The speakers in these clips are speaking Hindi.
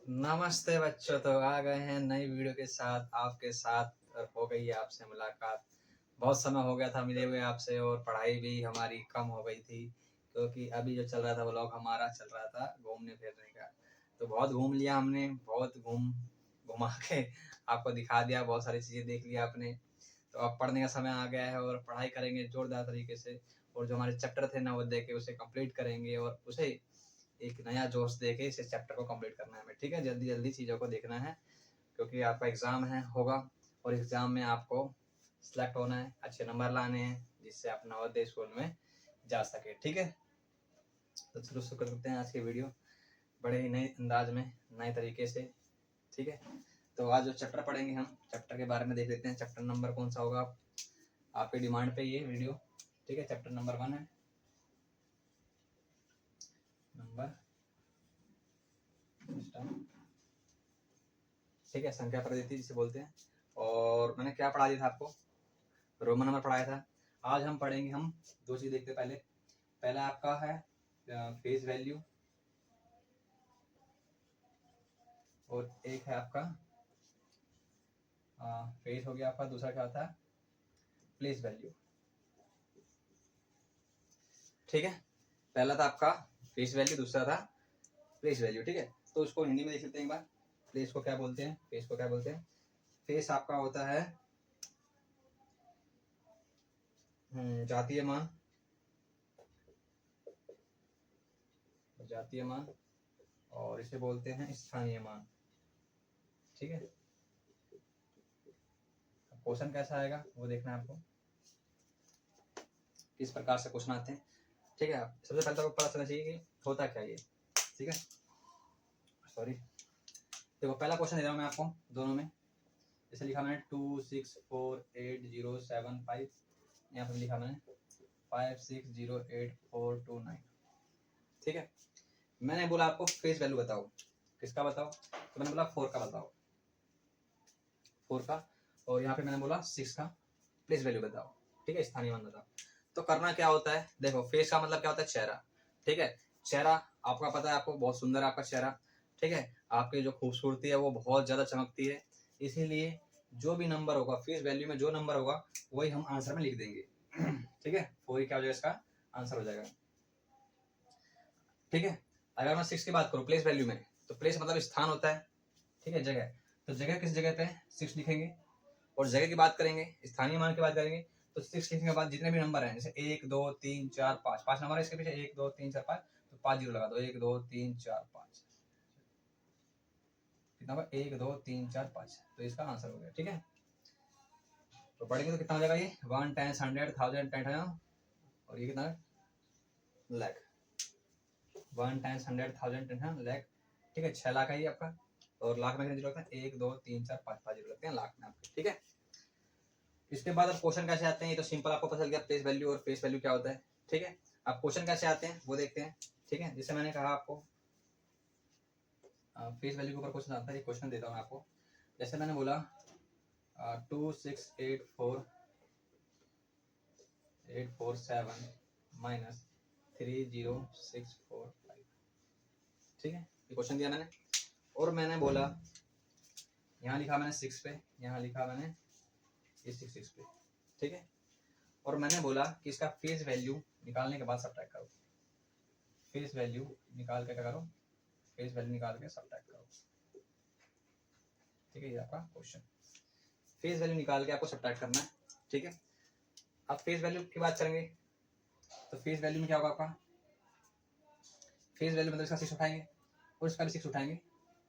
नमस्ते बच्चों, तो आ गए हैं नई वीडियो के साथ आपके साथ और हो गई है आपसे मुलाकात। बहुत समय हो गया था मिले हुए आपसे और पढ़ाई भी हमारी कम हो गई थी, क्योंकि अभी जो चल रहा था व्लॉग हमारा चल रहा था घूमने फिरने का। तो बहुत घूम लिया हमने, बहुत घुमा के आपको दिखा दिया, बहुत सारी चीज़ें देख लिया आपने। तो अब पढ़ने का समय आ गया है और पढ़ाई करेंगे जोरदार तरीके से, और जो हमारे चैप्टर थे नवोदय के उसे कंप्लीट करेंगे और उसे एक नया जोश देके इस चैप्टर को कंप्लीट करना है हमें। ठीक है, जल्दी जल्दी चीज़ों को देखना है, क्योंकि आपका एग्ज़ाम है होगा और एग्ज़ाम में आपको सिलेक्ट होना है, अच्छे नंबर लाने हैं, जिससे आप नवोदय स्कूल में जा सके। ठीक है, तो चलो शुरू करते हैं आज की वीडियो बड़े ही नए अंदाज में, नए तरीके से। ठीक है, तो आज जो चैप्टर पढ़ेंगे हम, चैप्टर के बारे में देख लेते हैं। चैप्टर नंबर कौन सा होगा आपकी डिमांड पे ये वीडियो। ठीक है, चैप्टर नंबर 1 है, नंबर ठीक है, संख्या पद्धति जिसे बोलते हैं। और मैंने क्या पढ़ा दिया था आपको, रोमन नंबर पढ़ाया था। आज हम पढ़ेंगे, हम दो चीज देखते हैं। पहला आपका है फेस वैल्यू, और एक है आपका फेस हो गया आपका, दूसरा क्या होता है प्लेस वैल्यू। ठीक है, पहला था आपका फेस वैल्यू, दूसरा था प्लेस वैल्यू। ठीक है, तो उसको हिंदी में देख लेते हैं एक बार। प्लेस को क्या बोलते हैं, फेस को क्या बोलते हैं। फेस आपका होता है जातीय मान, जातीय मान, और इसे बोलते हैं स्थानीय मान। ठीक है, क्वेश्चन कैसा आएगा वो देखना है आपको, किस प्रकार से क्वेश्चन आते हैं। ठीक है, सबसे पहले तो पता चलना चाहिए कि होता क्या ये। ठीक है, सॉरी, देखो पहला क्वेश्चन दे रहा हूँ मैं आपको दोनों में। जैसे लिखा मैंने 264807 यहाँ पर लिखा मैंने 560849। ठीक है, मैंने बोला आपको फेस वैल्यू बताओ, किसका बताओ, तो मैंने बोला 4 का बताओ, 4 का, और यहाँ पे मैंने बोला 6 का प्लेस वैल्यू बताओ। ठीक है, स्थानीय मान बताओ। तो करना क्या होता है, देखो फेस का मतलब क्या होता है चेहरा। ठीक है, चेहरा आपका पता है, आपको बहुत सुंदर है आपका चेहरा। ठीक है, आपकी जो खूबसूरती है वो बहुत ज्यादा चमकती है, इसीलिए जो भी नंबर होगा फेस वैल्यू में, जो नंबर होगा वही हम आंसर में लिख देंगे। ठीक है, वही क्या हो जाएगा, इसका आंसर हो जाएगा। ठीक है, अगर मैं 6 की बात करूँ प्लेस वैल्यू में, तो प्लेस मतलब स्थान होता है। ठीक है, जगह, तो जगह किस जगह पे 6 लिखेंगे। और जगह की बात करेंगे, स्थानीय मान की बात करेंगे, तो 6 लिखने के बाद जितने भी नंबर हैं, जैसे 1 2 3 4 5, 5 नंबर है इसके पीछे, 1 2 3 4 5, तो 5 जीरो लगा दो, 1 2 3 4 5, कितना होगा 1 2 3 4 5, तो इसका आंसर हो गया। ठीक है, तो पढ़ेंगे तो कितना हो जाएगा ये 1 10 100 1000 10,000, और ये कितना है लाख, 1 10 100 1000 10,000 लाख। ठीक है, 6 लाख है ये आपका, और लाख में कितने जीरो लगते हैं 1 2 3 4 5, 5 जीरो लगते हैं लाख में आपके। ठीक है, इसके बाद अब क्वेश्चन कैसे आते हैं, ये तो सिंपल आपको पता चल गया प्लेस वैल्यू और फेस वैल्यू क्या होता है। ठीक है, अब क्वेश्चन कैसे आते हैं वो देखते हैं। ठीक है, जैसे मैंने कहा आपको फेस वैल्यू के ऊपर क्वेश्चन आता है, क्वेश्चन देता हूँ आपको। जैसे मैंने बोला 2684,847 माइनस 30645। ठीक है, ये क्वेश्चन दिया मैंने, और मैंने बोला यहाँ लिखा मैंने 6 पे, यहाँ लिखा मैंने इस 6 पे। ठीक है, और मैंने बोला कि इसका फेस वैल्यू निकालने के बाद सब्ट्रैक्ट करो। फेस वैल्यू निकाल के क्या करो, फेस वैल्यू निकाल के सब्ट्रैक्ट करो। ठीक है, ये आपका क्वेश्चन, फेस वैल्यू निकाल के आपको सब्ट्रैक्ट करना है। ठीक है, अब फेस वैल्यू की बात करेंगे, तो फेस वैल्यू में क्या होगा आपका, फेस वैल्यू मतलब इसका 6 उठाएंगे और इसका भी 6 उठाएंगे,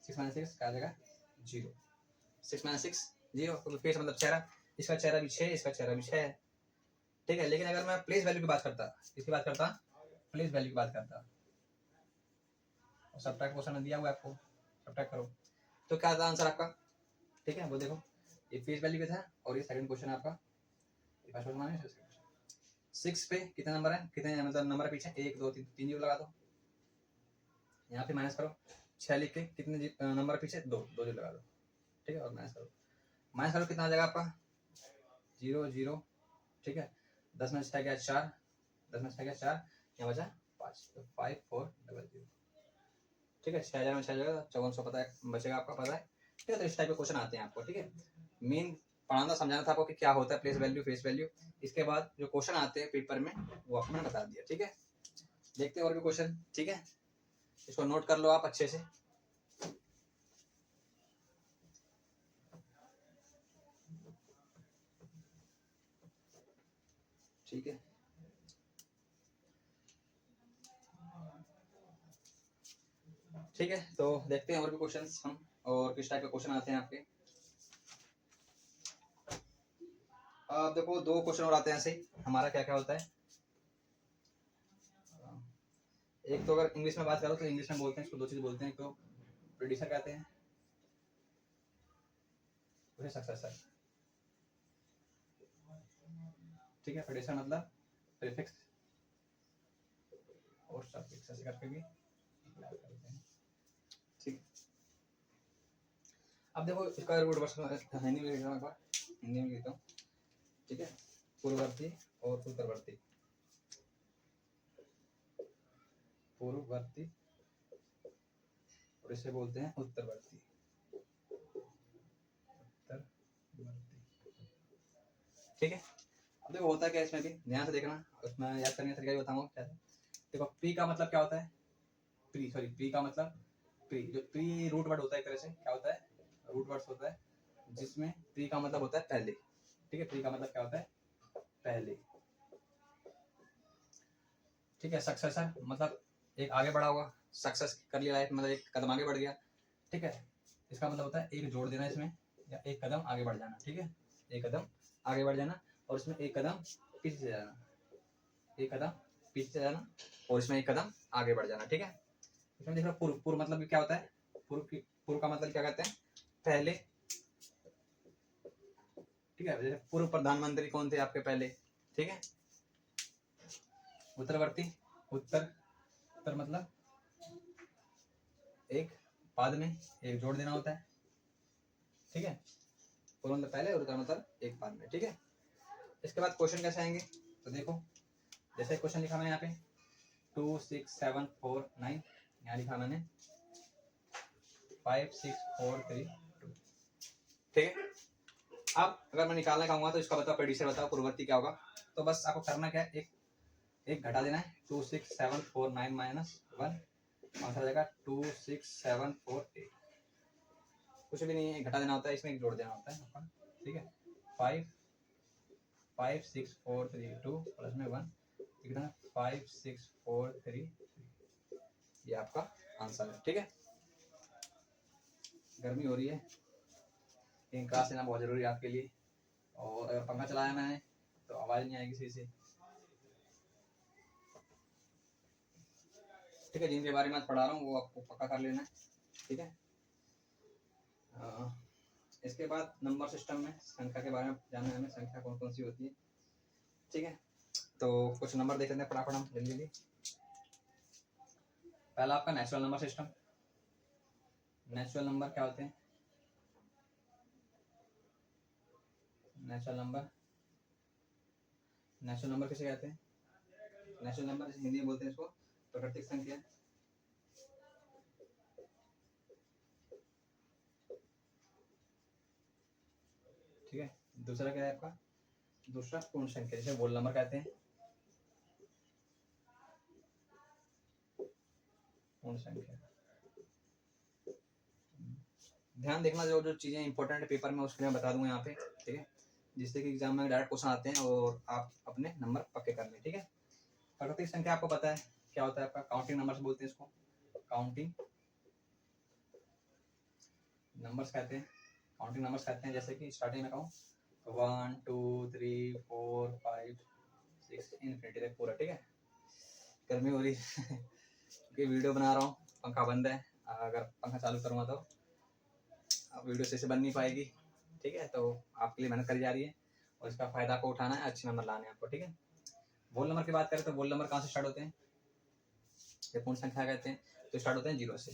6 माइनस 6 क्या आ जाएगा 0, 6 माइनस 6 0, तो फेस मतलब चेहरा, इसका चेहरा भी 6, इसका चेहरा भी 6 है। ठीक है, लेकिन अगर मैं प्लेस वैल्यू की बात करता, इसकी बात करता, प्लेस वैल्यू की बात करता, और सब्ट्रैक्ट क्वेश्चन दिया हुआ है आपको, सब्ट्रैक्ट करो, तो क्या था आंसर आपका। ठीक है, वो देखो ये फेस वैल्यू पे था, और ये सेकंड क्वेश्चन आपका, फर्स्ट क्वेश्चन माने 6 पे कितने नंबर है, कितने मतलब नंबर पीछे 1 2 3, 3 जीरो लगा दो, यहाँ पे माइनस करो, 6 लिख के कितने नंबर पीछे 2 2 जीरो लगा दो। ठीक है, और माइनस करो कितना आ जाएगा आपका 0 0। ठीक है, 10 में 6 गया 4, 10 में 6 गया 4, यहाँ बचा 5, तो 5400। ठीक है, 6000 में 6 जाएगा, 5400 पता है बचेगा आपका, पता है। ठीक है, तो इस टाइप के क्वेश्चन आते हैं आपको। ठीक है, मेन पढ़ाना समझाना था आपको कि क्या होता है प्लेस वैल्यू, फेस वैल्यू। इसके बाद जो क्वेश्चन आते हैं पेपर में वो आपको मैंने बता दिया। ठीक है, देखते हैं और भी क्वेश्चन। ठीक है, इसको नोट कर लो आप अच्छे से। ठीक है, ठीक है, तो देखते हैं और भी क्वेश्चंस हम, और किस टाइप के क्वेश्चन आते हैं आपके। अब देखो 2 क्वेश्चन और आते हैं ऐसे ही। हमारा क्या क्या होता है, एक तो अगर इंग्लिश में बात करो तो इंग्लिश में बोलते हैं इसको, 2 चीज बोलते हैं, एक तो प्रेडिक्शन कहते हैं, उसे सक्सेसर। ठीक है, प्रेडिक्शन मतलब प्रीफिक्स और सफिक्स ऐसे करके भी करते हैं। ठीक, अब देखो इसका रूट वर्ड हिंदी में लिखता हूँ, एक बार हिंदी में लिखता हूँ। ठीक है, पूर्ववर्ती और उत्तरवर्ती, पूर्ववर्ती और इसे बोलते हैं उत्तरवर्ती, उत्तरवर्ती। ठीक है, अब देखो होता क्या है इसमें भी, ध्यान से देखना, उसमें याद करने का तरीका भी बताऊंगा क्या है। देखो प्री का मतलब क्या होता है, प्री का मतलब जो प्री रूट वर्ड होता है, एक तरह से क्या होता है, रूट वर्ड होता है जिसमें प्री का मतलब होता है पहले। ठीक है, प्री का मतलब क्या होता है, पहले। ठीक है, सक्सेसर मतलब एक आगे बढ़ा हुआ, सक्सेस कर लिया लाइफ, मतलब एक कदम आगे बढ़ गया। ठीक है, इसका मतलब होता है एक जोड़ देना इसमें, या एक कदम आगे बढ़ जाना। ठीक है, एक कदम आगे बढ़ जाना, और इसमें एक कदम पीछे से जाना, एक कदम पीछे से जाना, और इसमें एक कदम आगे बढ़ जाना। ठीक है, इसमें देखो पूर्व, पूर्व मतलब क्या होता है, पूर्व का मतलब क्या कहते हैं, पहले। ठीक है, जैसे पूर्व प्रधानमंत्री कौन थे आपके पहले। ठीक है, उत्तरवर्ती, उत्तर मतलब एक बाद में एक जोड़ देना होता है। ठीक है, पूर्व मतलब पहले और उत्तर मतलब एक बाद में। ठीक है, इसके बाद क्वेश्चन कैसे आएंगे, तो देखो जैसे क्वेश्चन लिखा मैंने यहाँ पे 2 6 7 4 9, यहाँ लिखा मैंने 5 6 4 3 2। ठीक है, अब अगर मैं निकालना कहूँगा तो इसका बताओ, प्रेडिक्शन बताओ, पूर्ववर्ती क्या होगा। तो बस आपको करना क्या है, एक घटा देना है, 2 6 7 4 9 माइनस 1, आंसर आ जाएगा 2 6 7 4 8। कुछ भी नहीं है, घटा देना होता है, इसमें एक जोड़ देना होता है। ठीक है, 5 5 6 4 3 2 प्लस में 1, कितना 5 6 4 3 3, ये आपका आंसर है। ठीक है, गर्मी हो रही है, लेकिन क्लास लेना बहुत जरूरी है आपके लिए, और अगर पंखा चलाया मैंने तो आवाज नहीं आएगी सही से। ठीक है, जिनके बारे में आज पढ़ा रहा हूँ वो आपको पक्का कर लेना है। ठीक है, इसके बाद नंबर सिस्टम में संख्या के बारे में जानना है हमें, संख्या कौन कौन सी होती है। ठीक है, तो कुछ नंबर देख लेते हैं फटाफट हम जल्दी जल्दी। पहला आपका natural number system. Natural number क्या होते हैं, नेचुरल नंबर, नेचुरल नंबर किसे कहते हैं, नेचुरल नंबर हिंदी में बोलते हैं इसको प्राकृतिक संख्या। ठीक है, दूसरा क्या है आपका, दूसरा पूर्ण संख्या, जिसे होल नंबर कहते हैं, पूर्ण संख्या। ध्यान देखना, जो जो चीजें इंपॉर्टेंट है पेपर में उसके लिए बता दूंगा यहाँ पे। ठीक है, जिससे कि एग्जाम में डायरेक्ट क्वेश्चन आते हैं और आप अपने नंबर पक्के कर लें। ठीक है, प्राकृतिक संख्या आपको पता है क्या होता है आपका, काउंटिंग नंबर्स बोलते हैं इसको, काउंटिंग नंबर्स कहते हैं, काउंटिंग नंबर्स कहते हैं। जैसे कि स्टार्टिंग में कहूँ 1 2 3 4 5 6 इनफिनिटी तक पूरा। ठीक है, गर्मी हो रही है क्योंकि वीडियो बना रहा हूँ, पंखा बंद है, अगर पंखा चालू करूँगा तो वीडियो सही से बन नहीं पाएगी। ठीक है, तो आपके लिए मेहनत करी जा रही है और इसका फायदा आपको उठाना है, अच्छे नंबर लाने हैं आपको। ठीक है, वोल नंबर की बात करें तो वोल नंबर कहाँ से स्टार्ट होते हैं, ये पूर्ण संख्या कहते हैं, तो स्टार्ट होते हैं 0 से।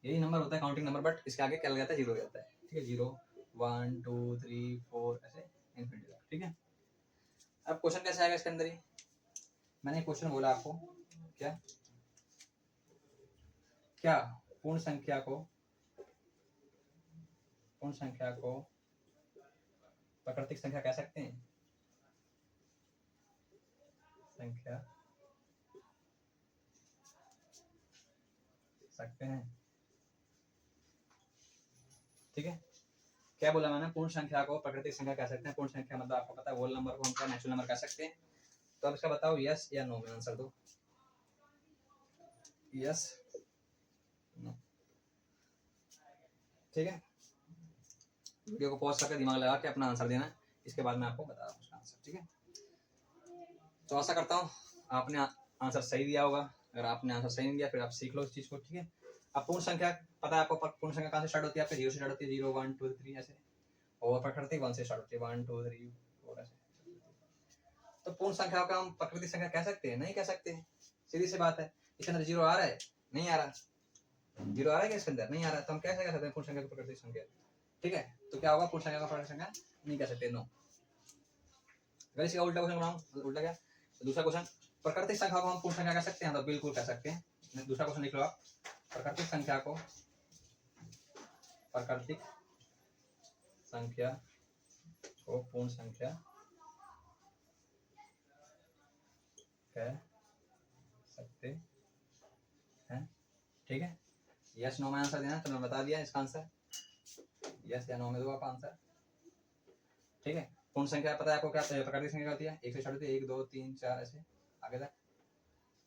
यही नंबर होता है काउंटिंग नंबर, बट इसके आगे क्या लग जाता है, 0 हो जाता है। ठीक है, 0 1 2 3 4 ऐसे इनफिनिटी। ठीक है, अब क्वेश्चन कैसे आएगा इसके अंदर ही, मैंने क्वेश्चन बोला आपको क्या, क्या पूर्ण संख्या को प्राकृतिक संख्या कह सकते हैं? संख्या सकते हैं, ठीक है। क्या बोला मैंने? पूर्ण संख्या को प्राकृतिक संख्या कह सकते हैं। पूर्ण संख्या मतलब आपको पता है होल नंबर को हम क्या नेचुरल नंबर कह सकते हैं। तो अब इसका बताओ यस या नो में आंसर दो। यस नो, ठीक है। वीडियो को पॉज करके दिमाग लगा के अपना आंसर देना है, इसके बाद मैं आपको बता रहा हूँ उसका आंसर, ठीक है। तो आशा करता हूँ आपने आंसर सही दिया होगा। अगर आपने आंसर सही नहीं दिया फिर आप सीख लो इस चीज को, ठीक है। अब पूर्ण संख्या पता है आपको, पूर्ण संख्या कहाँ से स्टार्ट होती है? आपके 0 से स्टार्ट होती है, 0 1 2 3 ऐसे, और प्राकृतिक 1 से स्टार्ट होती है, 1 2 3 4 ऐसे। तो पूर्ण संख्या को हम प्राकृतिक संख्या कह सकते हैं? नहीं कह सकते, सीधी सी बात है। इसके अंदर 0 आ रहा है? नहीं आ रहा। 0 आ रहा है क्या इसके अंदर? नहीं आ रहा। तो हम कैसे कह सकते हैं पूर्ण संख्या को प्राकृतिक संख्या, ठीक है। तो क्या होगा? पूर्ण संख्या का प्राकृतिक संख्या नहीं कह सकते, नो। अगर इसका उल्टा क्वेश्चन बनाऊं, उल्टा क्या? तो दूसरा क्वेश्चन, प्राकृतिक संख्या को हम पूर्ण संख्या कह सकते हैं? तो बिल्कुल कह सकते हैं। दूसरा क्वेश्चन लिख लो आप, प्राकृतिक संख्या को पूर्ण संख्या कह सकते हैं, ठीक है। यस नो में आंसर देना, तो मैं बता दिया इसका आंसर, यस या नो में दो आप आंसर, ठीक है। पूर्ण संख्या पता है आपको क्या प्राकृतिक संख्या होती है? 1 से स्टार्ट होती है, 1 2 3 4 ऐसे आगे तक,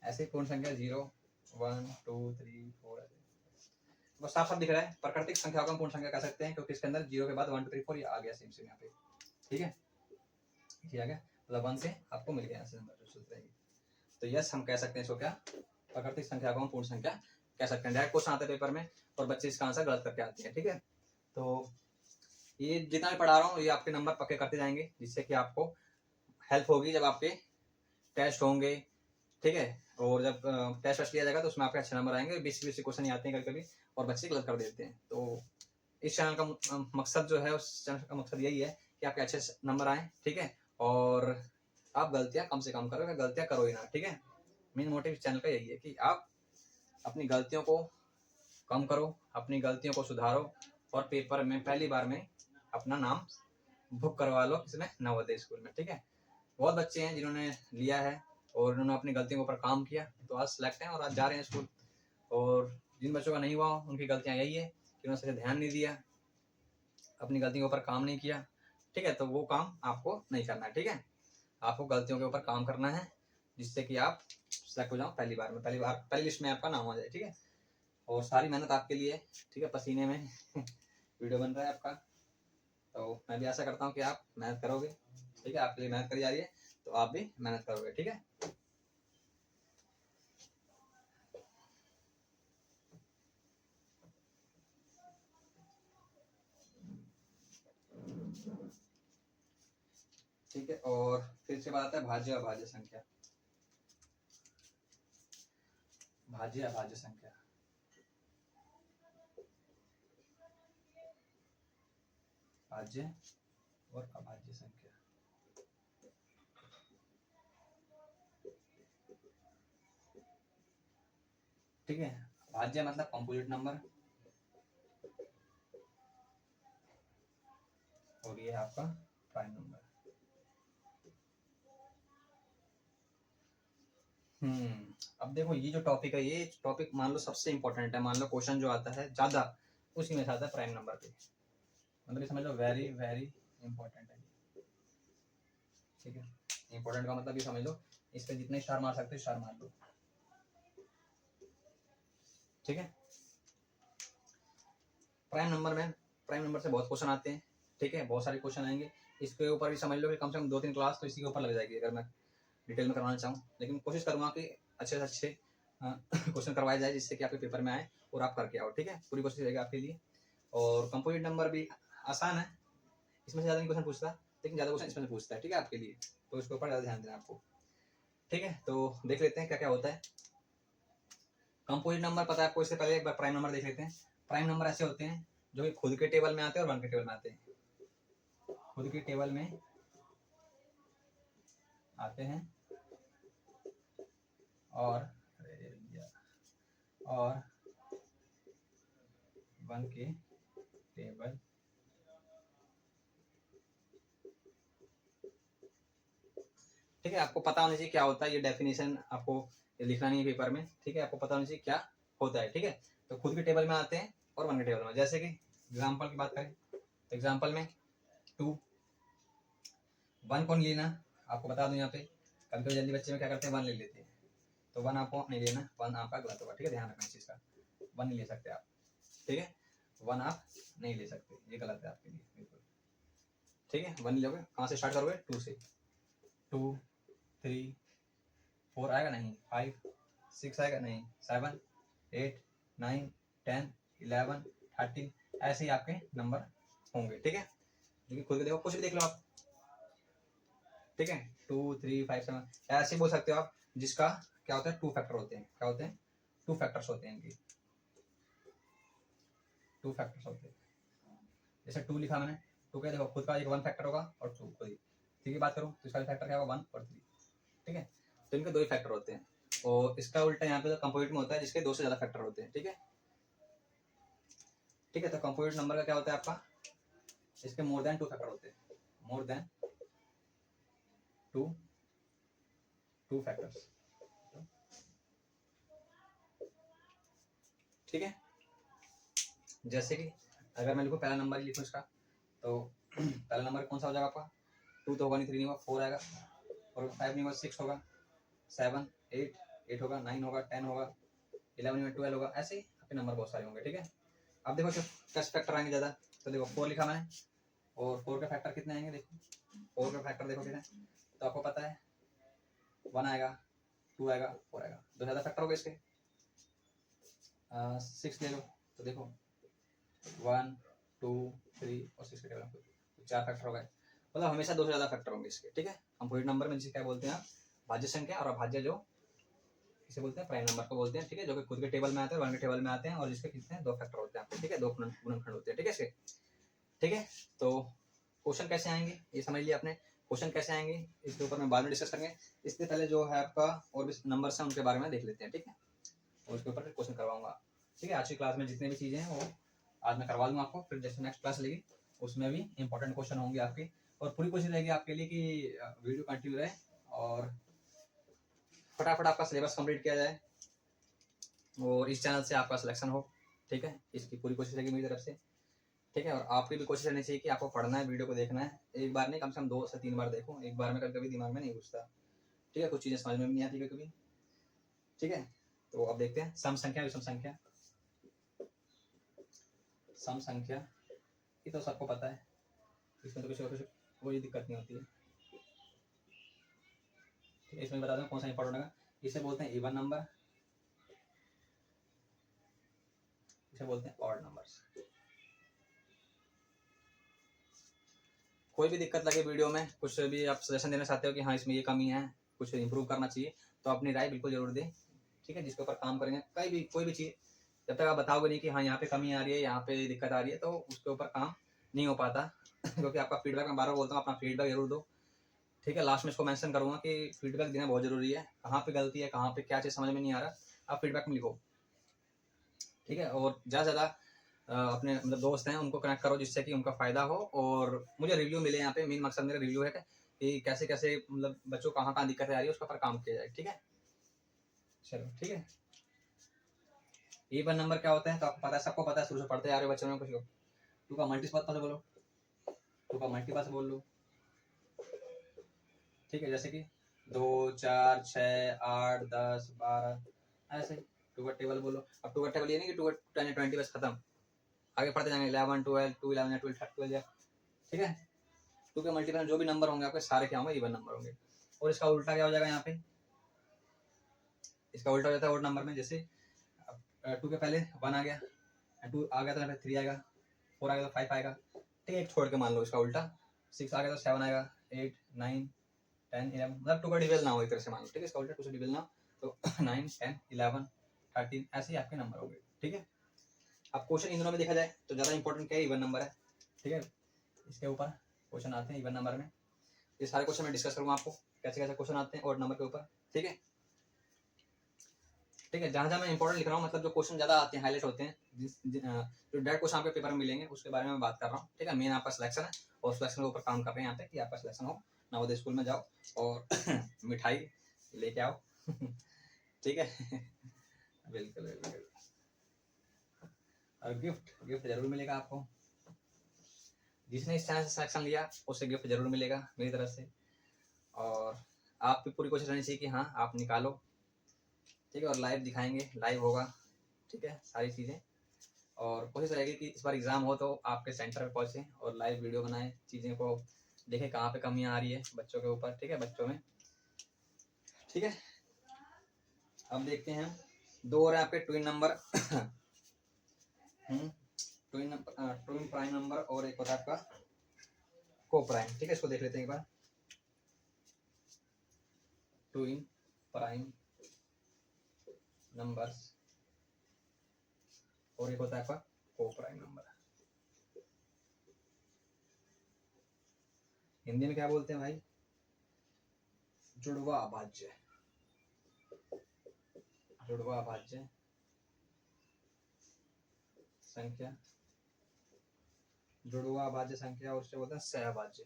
ऐसे पूर्ण संख्या 0 1 2 3 4 ऐसे। वो साफ साफ दिख रहा है, प्राकृतिक संख्या को हम पूर्ण संख्या कह सकते हैं क्योंकि इसके अंदर 0 के बाद 1 2 3 4 ये आ गया सेम सेम यहाँ पे, ठीक है। ये आ गया, मतलब 1 से आपको मिल गया ऐसे नंबर जो रहेगी। तो यस हम कह सकते हैं इसको, क्या प्राकृतिक संख्या को हम पूर्ण संख्या कह सकते हैं। डायरेक्ट क्वेश्चन आते हैं पेपर में और बच्चे इसका आंसर गलत करके आते हैं, ठीक है। तो ये जितना भी पढ़ा रहा हूँ ये आपके नंबर पक्के करते जाएंगे, जिससे कि आपको हेल्प होगी जब आपके टेस्ट होंगे, ठीक है। और जब टेस्ट लिया जाएगा तो उसमें आपके अच्छे नंबर आएंगे। 20 क्वेश्चन ही आते हैं कभी कभी और बच्चे गलत कर देते हैं। तो इस चैनल का मकसद जो है, उस चैनल का मकसद यही है कि आपके अच्छे नंबर आए, ठीक है। और आप गलतियां कम से कम करो, गलतियां करो ही ना, ठीक है। मेन मोटिव चैनल का यही है कि आप अपनी गलतियों को कम करो, अपनी गलतियों को सुधारो और पेपर में पहली बार में अपना नाम बुक करवा लो किसमें? नवोदय स्कूल में, ठीक है। बहुत बच्चे हैं जिन्होंने लिया है और उन्होंने अपनी गलतियों के ऊपर काम किया, तो आज सिलेक्ट हैं और आज जा रहे हैं स्कूल। और जिन बच्चों का नहीं हुआ उनकी गलतियां यही है कि उन्होंने ध्यान नहीं दिया, अपनी गलतियों के ऊपर काम नहीं किया, ठीक है। तो वो काम आपको नहीं करना है, ठीक है। आपको गलतियों के वीडियो काम करना है जिससे कि आप सिलेक्ट हो जाओ पहली बार में, पहली लिस्ट में आपका नाम आ जाए, ठीक है। और सारी मेहनत आपके लिए, ठीक है, पसीने में वीडियो बन रहा है आपका। तो मैं भी आशा करता हूँ कि आप मेहनत करोगे, ठीक है। आपके लिए मेहनत करी जा रही है तो आप भी मेहनत करोगे, ठीक है। ठीक है। और फिर से बात है भाज्य अभाज्य संख्या, भाज्य अभाज्य संख्या, भाज्य और अभाज्य संख्या, ठीक है। भाज्य मतलब कंपोजिट नंबर और ये है आपका प्राइम नंबर। अब देखो ये जो टॉपिक है, ये टॉपिक मान लो सबसे इंपॉर्टेंट है, मान लो क्वेश्चन जो आता है ज्यादा उसी में से आता है प्राइम नंबर पे, मतलब ये समझ लो वेरी वेरी इंपॉर्टेंट है, ठीक है। इंपॉर्टेंट का मतलब ये समझ लो, इस पे जितने स्टार मार सकते हो स्टार मार लो, ठीक है। प्राइम नंबर से बहुत क्वेश्चन आते हैं, ठीक है, बहुत सारे क्वेश्चन आएंगे। इसके ऊपर भी समझ लो कि कम से कम 2-3 क्लास तो इसी के ऊपर लग जाएगी अगर मैं डिटेल में करवाना चाहूँ, लेकिन कोशिश करूंगा कि अच्छे से अच्छे क्वेश्चन करवाए जाए जिससे कि आपके पेपर में आए और आप करके आओ, ठीक है। पूरी कोशिश रहेगी आपके लिए। और कंपोजिट नंबर भी आसान है, इसमें से ज़्यादा नहीं क्वेश्चन पूछता, लेकिन ज़्यादा क्वेश्चन इसमें से पूछता है, ठीक है, आपके लिए। तो इसके ऊपर ज़्यादा ध्यान देना आपको, ठीक है। तो देख लेते हैं क्या क्या होता है। कंपोजिट नंबर पता है आपको, इससे पहले एक बार प्राइम नंबर देख लेते हैं। प्राइम नंबर ऐसे होते हैं जो कि खुद के टेबल में आते हैं और वन के टेबल में आते हैं। खुद के टेबल में आते हैं और वन के टेबल ठीक है। आपको पता होना चाहिए क्या होता है, ये डेफिनेशन आपको ये लिखना नहीं है पेपर में, ठीक है। आपको पता होना चाहिए क्या होता है, ठीक है। तो खुद के टेबल में आते हैं और वन के टेबल में। जैसे कि एग्जाम्पल की बात करें तो एग्जाम्पल में 2 1 कौन लेना, आपको बता दूं यहाँ पे कभी कभी जल्दी बच्चे में क्या करते हैं 1 ले लेते हैं, तो 1 आपको नहीं लेना, 1 आपका गलत होगा, ठीक है। ध्यान रखना इस चीज़ का, 1 नहीं ले सकते आप, ठीक है। 1 आप नहीं ले सकते, ये गलत है आपके लिए बिल्कुल, ठीक है। 1 नहीं लोगे, कहाँ से स्टार्ट करोगे 2 से, 2 3 4 आएगा नहीं, 5 6 आएगा नहीं, 7 8 9 10 11 13 ऐसे ही आपके नंबर होंगे, ठीक है। जो कि खुद के देखो, कुछ भी देख लो आप, ठीक है। 2 3 5 7 ऐसे बोल सकते हो आप, जिसका क्या होता है 2 फैक्टर होते हैं, क्या होते हैं 2 फैक्टर्स होते हैं इनकी, 2 फैक्टर्स होते हैं। जैसे 2 लिखा मैंने, 2 का देखो खुद का एक 1 फैक्टर होगा और 2 खुद ही, 3 की बात करूँ तो इसका फैक्टर क्या होगा 1 और 3, ठीक है। तो इनके 2 ही फैक्टर होते हैं, और इसका उल्टा यहाँ पे तो कंपोजिट में होता है जिसके 2 से ज्यादा फैक्टर होते हैं, ठीक है, ठीक है। तो कंपोजिट नंबर का क्या होता है आपका, इसके मोर देन 2 फैक्टर होते हैं, मोर देन 2 फैक्टर्स, ठीक है। जैसे कि अगर मैं लिखूँ पहला नंबर ही लिखूँ इसका, तो पहला नंबर कौन सा हो जाएगा आपका, 2 तो होगा नहीं, 3 नहीं होगा, 4 आएगा, और 5 नहीं होगा, 6 होगा, 7 8 होगा, 9 होगा, 10 होगा, 11 में 12 होगा, ऐसे ही आपके नंबर बहुत सारे होंगे, ठीक है। अब देखो कैसे फैक्टर आएंगे ज़्यादा, तो देखो 4 लिखा मैंने, और 4 के फैक्टर कितने आएंगे, देखो 4 के फैक्टर देखो कितने, तो आपको पता है 1 आएगा, 2 आएगा, 4 आएगा, 2 ज़्यादा फैक्टर हो गए इसके। 6 ले लो, तो देखो 1 2 3 और 6 के टेबल तो 4 फैक्टर हो गए, मतलब हमेशा 2 से ज़्यादा फैक्टर होंगे इसके, ठीक है। कंपोजिट नंबर में जिसे क्या बोलते हैं आप, भाज्य संख्या, और अभाज्य जो इसे बोलते हैं प्राइम नंबर को बोलते हैं, ठीक है। जो कि खुद के टेबल में आते हैं, 1 के टेबल में आते हैं, और जिसके कितने 2 फैक्टर होते हैं आपके, ठीक है, 2 गुणनखंड होते हैं, ठीक है इसके, ठीक है। तो क्वेश्चन कैसे आएंगे ये समझ लिया आपने, क्वेश्चन कैसे आएंगे इसके ऊपर मैं बाद में डिस्कस करेंगे, इससे पहले जो है आपका और भी नंबर है उनके बारे में देख लेते हैं, ठीक है, और उसके ऊपर फिर क्वेश्चन करवाऊंगा, ठीक है। आज की क्लास में जितने भी चीज़ें हैं वो आज मैं करवा दूंगा आपको, फिर जैसे नेक्स्ट क्लास लेगी उसमें भी इंपॉर्टेंट क्वेश्चन होंगे आपके, और पूरी कोशिश रहेगी आपके लिए कि वीडियो कंटिन्यू रहे और फटाफट आपका सिलेबस कंप्लीट किया जाए और इस चैनल से आपका सिलेक्शन हो, ठीक है। इसकी पूरी कोशिश रहेगी मेरी तरफ से, ठीक है। और आपकी भी कोशिश रहनी चाहिए कि आपको पढ़ना है, वीडियो को देखना है, एक बार नहीं कम से कम 2 से 3 बार देखो, एक बार में कभी कभी दिमाग में नहीं घुसता, ठीक है, कुछ चीज़ें समझ में भी नहीं आती कभी, ठीक है। तो अब देखते हैं सम संख्या विषम संख्या, सम संख्या ये तो सबको पता है, इसमें तो किसी को कोई दिक्कत नहीं होती है, ठीक है। इसमें बता दूं कौन सा इंपॉर्टेंट होगा, इसे बोलते हैं इवन नंबर, इसे बोलते हैं ऑड नंबर्स। कोई भी दिक्कत लगे वीडियो में, कुछ भी आप सजेशन देना चाहते हो कि हाँ इसमें ये कमी है, कुछ इंप्रूव करना चाहिए, तो अपनी राय बिल्कुल जरूर दें, ठीक है, जिसके ऊपर काम करेंगे। कहीं भी कोई भी चीज़ जब तक आप बताओगे नहीं कि हाँ यहाँ पे कमी आ रही है, यहाँ पे दिक्कत आ रही है, तो उसके ऊपर काम नहीं हो पाता क्योंकि आपका फीडबैक, मैं बार बार बोलता हूँ, अपना फीडबैक जरूर दो, ठीक है। लास्ट में इसको मेंशन करूंगा कि फीडबैक देना बहुत जरूरी है, कहाँ पे गलती है, कहाँ पे क्या चीज़ समझ में नहीं आ रहा, आप फीडबैक में लिखो, ठीक है। और ज़्यादा से ज़्यादा अपने मतलब दोस्त हैं उनको कनेक्ट करो जिससे कि उनका फ़ायदा हो और मुझे रिव्यू मिले। यहाँ पे मेन मकसद मेरा रिव्यू है कि कैसे कैसे मतलब बच्चों को कहाँ कहाँ दिक्कतें आ रही है उसके ऊपर काम किया जाए, ठीक है। चलो ठीक है। इवन नंबर क्या होता है तो आपको पता है, सबको पता है, शुरू से पढ़ते आ रहे हो बच्चों में, कुछ लोग 2 का मल्टीपल से बोलो, 2 का मल्टीपल से बोल लो, ठीक है। जैसे कि 2 4 6 8 10 12 ऐसे 2 का टेबल बोलो। अब 2 का टेबल ये नहीं कि 2 10 20 बस खत्म, आगे पढ़ते जाएंगे 11 12 2 11 12 12, ठीक है। 2 के मल्टीपल जो भी नंबर होंगे आपके सारे क्या होंगे, इवन नंबर होंगे। और इसका उल्टा क्या हो जाएगा, यहाँ पे इसका उल्टा हो जाता है ऑड नंबर में। जैसे 2 के पहले 1 आ गया, 2 आ गया तो यहाँ पे 3 आएगा, 4 आ गया तो 5 आएगा, ठीक है। एक छोड़ के मान लो इसका उल्टा 6 आ गया तो 7 आएगा, 8 9 10 11, मतलब 2 का डिविजन ना हो एक तरह से मान लो, ठीक है। इसका उल्टा 2 से डिविजन ना हो तो 9 10 11 13 ऐसे ही आपके नंबर होंगे, ठीक है। अब क्वेश्चन इन दोनों में देखा जाए तो ज़्यादा इंपॉर्टेंट क्या है, इवन नंबर है, ठीक है। इसके ऊपर क्वेश्चन आते हैं इवन नंबर में, ये सारे क्वेश्चन मैं डिस्कस करूँगा आपको कैसे कैसे क्वेश्चन आते हैं ऑड नंबर के ऊपर, ठीक है। ठीक है। जहाँ जहाँ मैं इंपॉर्टेंट लिख रहा हूँ, मतलब जो क्वेश्चन ज़्यादा आते हैं, हाईलाइट होते हैं, जो डायरेक्ट क्वेश्चन आपके पेपर में मिलेंगे, उसके बारे में मैं बात कर रहा हूँ। ठीक है। मेन आपका सिलेक्शन है और सिलेक्शन के ऊपर काम कर रहे हैं यहाँ पे कि आपका सिलेक्शन हो, नवोदय स्कूल में जाओ और मिठाई लेके आओ। ठीक है। बिल्कुल बिल्कुल। और गिफ्ट गिफ्ट जरूर मिलेगा आपको। जिसने इस चैनल से सिलेक्शन लिया उसे गिफ्ट जरूर मिलेगा मेरी तरफ से। और आपकी पूरी कोशिश रहनी चाहिए कि हाँ आप निकालो। ठीक है। और लाइव दिखाएंगे, लाइव होगा। ठीक है। सारी चीज़ें, और कोशिश रहेगी कि इस बार एग्ज़ाम हो तो आपके सेंटर पे पहुँचे और लाइव वीडियो बनाएं, चीज़ें को देखें कहाँ पे कमियाँ आ रही है बच्चों के ऊपर। ठीक है। बच्चों में। ठीक है। अब देखते हैं, 2 और आपके twin number. Twin prime number और एक होता है आपका को प्राइम। ठीक है। इसको देख लेते हैं एक बार। ट्विन प्राइम नंबर्स और एक होता है आपका को प्राइम नंबर। हिंदी में क्या बोलते हैं भाई? जुड़वा अभाज्य। जुड़वा अभाज्य संख्या, जुड़वा अभाज्य संख्या, और उससे बोलते हैं सहअभाज्य।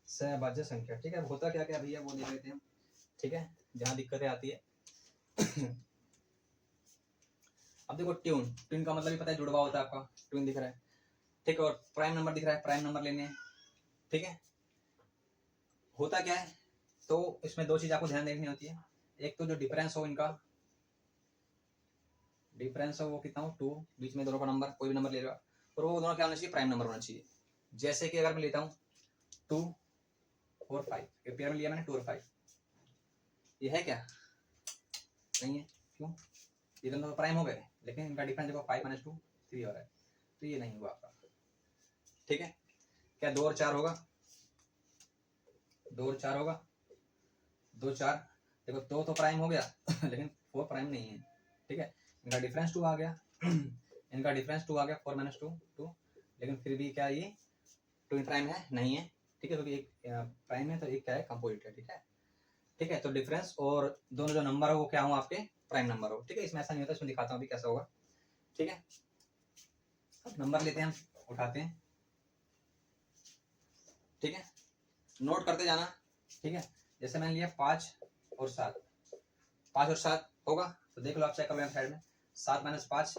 सहअभाज्य संख्या। ठीक है। अब होता क्या क्या भैया वो देख लेते हैं। ठीक है। जहाँ दिक्कतें आती है। अब देखो, ट्यून, ट्यून का मतलब ही पता है, जुड़वा होता है आपका, ट्यून दिख रहा है। ठीक है। और प्राइम नंबर दिख रहा है, प्राइम नंबर लेने हैं। ठीक है। होता क्या है, तो इसमें 2 चीज आपको ध्यान देखनी होती है। एक तो जो डिफरेंस हो, इनका डिफरेंस हो वो कितना हो, 2, बीच में दोनों का नंबर, कोई भी नंबर ले लो, और वो दोनों क्या होना चाहिए, प्राइम नंबर होना चाहिए। जैसे कि अगर मैं लेता हूँ 2 और 5, पेयर में लिया मैंने 2 और 5, ये है क्या? नहीं है। क्यों? ये दोनों प्राइम हो गए, लेकिन इनका डिफरेंस देखो 5 - 2 3 हो रहा है, तो ये नहीं हुआ आपका। ठीक है। क्या 2 और 4 होगा? 2 और 4 होगा, 2 4, देखो 2 तो प्राइम हो गया लेकिन 4 प्राइम नहीं है। ठीक है। इनका डिफरेंस 2 आ गया। इनका डिफरेंस 2 आ गया, 4 - 2 2, लेकिन फिर भी क्या ये ट्विन प्राइम है? नहीं है। ठीक है। क्योंकि एक प्राइम है तो एक क्या है, कंपोजिट है। ठीक है। ठीक है। तो डिफरेंस और दोनों जो नंबर हो वो क्या हो, आपके प्राइम नंबर हो। ठीक है। इसमें ऐसा नहीं होता, इसमें दिखाता हूँ अभी कैसा होगा। ठीक है। अब नंबर लेते हैं हम, उठाते हैं। ठीक है। नोट करते जाना। ठीक है। जैसे मैंने लिया 5 और 7, 5 और 7 होगा, तो देख लो आप, चेक कर लो साइड में, 7 - 5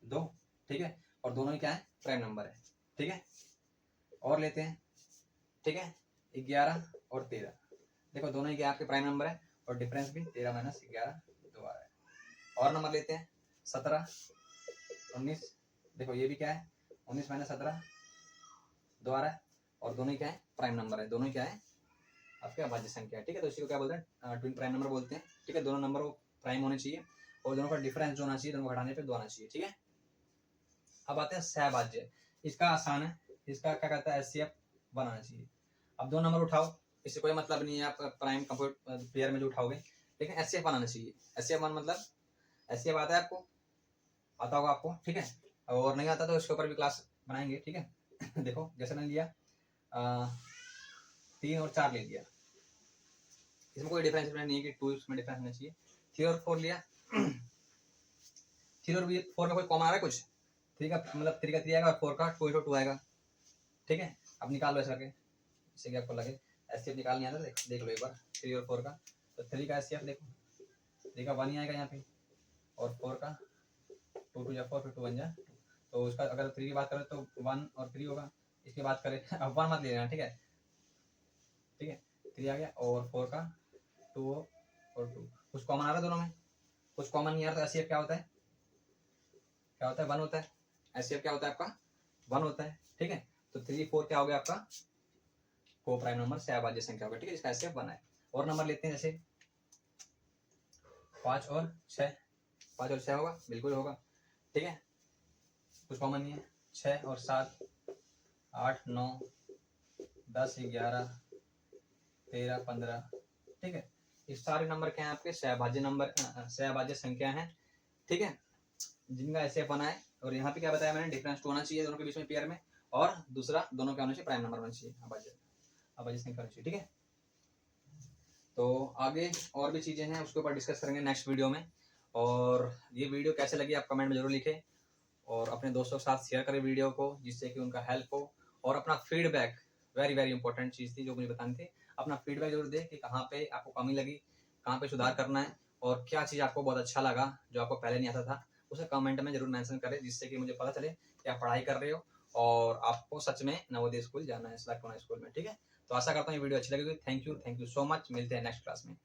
2। ठीक है। और दोनों ही क्या है, प्राइम नंबर है। ठीक है। और लेते हैं। ठीक है। 11 और 13, देखो दोनों ही क्या आपके प्राइम नंबर है, और डिफरेंस भी 13 - 11 2 आ रहा है। और नंबर लेते हैं 17 19, देखो ये भी क्या है, 19 - 17 2 आ रहा है, और दोनों ही क्या है, प्राइम नंबर है। दोनों ही क्या है, आपके अभाज्य संख्या है। ठीक है। तो इसी को क्या बोलते हैं, ट्विन प्राइम नंबर बोलते हैं। ठीक है। दोनों नंबर प्राइम होने चाहिए और दोनों का डिफरेंस जो होना चाहिए, दोनों को घटाने पे 2 आना चाहिए। ठीक है। अब आते हैं सहभाज्य। इसका आसान है, इसका क्या कहता है, एचसीएफ बनाना चाहिए। अब 2 नंबर उठाओ, इससे कोई मतलब नहीं है आप प्राइम कंपोजिट पेयर में जो उठाओगे, लेकिन एचसीएफ बनाना चाहिए। एचसीएफ मतलब, एचसीएफ आता है आपको, आता होगा आपको। ठीक है। और नहीं आता तो इसके ऊपर भी क्लास बनाएंगे। ठीक है। देखो जैसे मैंने लिया 3 और 4 ले लिया, इसमें कोई डिफरेंस नहीं है कि 2 इसमें डिफरेंस होना चाहिए। 3 और 4 लिया, 3 और 4 में कोई कॉमन आ रहा है कुछ, 3 का मतलब 3 का 3 आएगा और 4 का 2 2 आएगा। ठीक है। अब निकाल लो ऐसा करके, इससे क्या आपको लगे एचसीएफ निकालनी आता है, देख लो एक बार 3 और 4 का। तो 3 का एचसीएफ देखो, 3 का 1 ही आएगा यहाँ पे, और 4 का 2 2 4 फिर 2 1 जा, तो उसका अगर 3 की बात करें तो 1 और 3 होगा। इसकी बात करें अब 1 मत ले लेना। ठीक है। ठीक है। 3 आ गया, और 4 का 2 और 2, कुछ कॉमन आ रहा है दोनों में, कुछ कॉमन नहीं आ रहा, तो एचसीएफ क्या होता है, क्या होता है, 1 होता है। एचसीएफ क्या होता है आपका, 1 होता है। ठीक है। तो 3 4 क्या हो गया आपका, को प्राइम नंबर सहअभाज्य संख्या होगा। ठीक है। इसका एचसीएफ 1 है। और नंबर लेते हैं, जैसे 5 और 6, 5 और 6 होगा, बिल्कुल होगा। ठीक है। कुछ कॉमन नहीं है। 6 और 7 8 9 10 11 13 15। ठीक है। ये सारे नंबर क्या हैं, आपके सहभाज्य नंबर, सहभाज्य संख्या हैं। ठीक है। जिनका ऐसे बना है। और यहाँ पे क्या बताया मैंने, डिफरेंस 2 होना चाहिए दोनों के बीच में पेयर में, और दूसरा दोनों क्या होना चाहिए, प्राइम नंबर होना चाहिए अभाज्य। अब एडजस्ट नहीं करनी चाहिए, ठीक है। तो आगे और भी चीज़ें हैं, उसके ऊपर डिस्कस करेंगे नेक्स्ट वीडियो में। और ये वीडियो कैसे लगी आप कमेंट में ज़रूर लिखें, और अपने दोस्तों के साथ शेयर करें वीडियो को, जिससे कि उनका हेल्प हो। और अपना फीडबैक, वेरी वेरी इंपॉर्टेंट चीज़ थी जो मुझे बतानी थी, अपना फीडबैक जरूर दें कि कहाँ पे आपको कमी लगी, कहाँ पे सुधार करना है, और क्या चीज़ आपको बहुत अच्छा लगा जो आपको पहले नहीं आता था, उसे कमेंट में जरूर मेंशन करें, जिससे कि मुझे पता चले कि आप पढ़ाई कर रहे हो और आपको सच में नवोदय स्कूल जाना है, सिलेक्ट होना है स्कूल में, ठीक है। तो आशा करता हूँ ये वीडियो अच्छी लगेगी। थैंक यू सो मच, मिलते हैं नेक्स्ट क्लास में।